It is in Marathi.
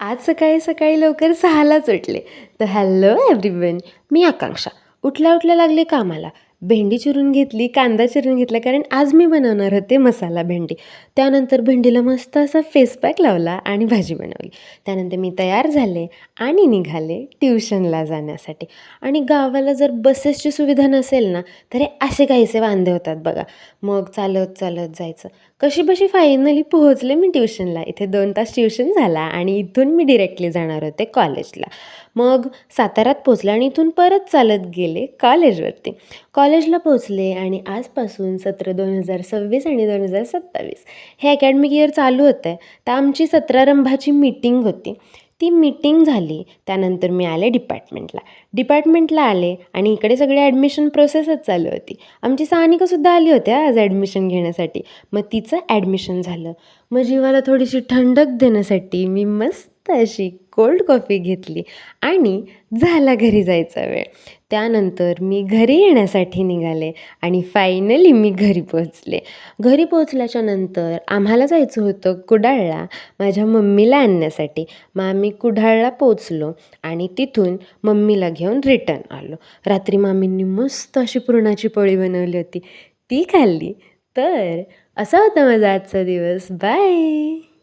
आज सकाळी सकाळी लवकर 6लाच उठले. तर हॅलो एव्हरीवन, मी आकांक्षा. उठल्या उठल्या लागले कामाला. भेंडी चिरून घेतली, कांदा चिरून घेतला, कारण आज मी बनवणार होते मसाला भेंडी. त्यानंतर भेंडीला मस्त असा फेस पॅक लावला आणि भाजी बनवली. त्यानंतर मी तयार झाले आणि निघाले ट्युशनला जाण्यासाठी. आणि गावाला जर बसेसची सुविधा नसेल ना, तर हे असे काहीसे वांदे होतात बघा. मग चालत चालत जायचं. कशीबशी फायनली पोहोचले मी ट्युशनला. इथे 2 तास ट्युशन झाला आणि इथून मी डिरेक्टली जाणार होते कॉलेजला. मग साताऱ्यात पोहोचले आणि इथून परत चालत गेले कॉलेजवरती. कॉलेजला पोहोचले आणि आजपासून सत्र 2026 आणि 2027 हे अकॅडमिक इयर चालू होतं आहे. तर आमची सत्रारंभाची मीटिंग होती. ती मीटिंग झाली. त्यानंतर मी आले डिपार्टमेंटला आले आणि इकडे सगळे ॲडमिशन प्रोसेसच चालू होती. आमची सानिकासुद्धा आली होती आज ॲडमिशन घेण्यासाठी. मग तिचं ॲडमिशन झालं. मग जीवाला थोडीशी ठंडक देण्यासाठी मी मस्त अशी कोल्ड कॉफी घेतली आणि झाला घरी जायचा वेळ. त्यानंतर मी घरी येण्यासाठी निघाले आणि फायनली मी घरी पोहोचले. घरी पोहोचल्याच्या नंतर आम्हाला जायचं होतं कुडाळला माझ्या मम्मीला आणण्यासाठी. मग आम्ही कुडाळला पोहोचलो आणि तिथून मम्मीला घेऊन रिटर्न आलो. रात्री मामींनी मस्त अशी पुरणाची पोळी बनवली होती, ती खाल्ली. तर असा होता माझा आजचा दिवस. बाय.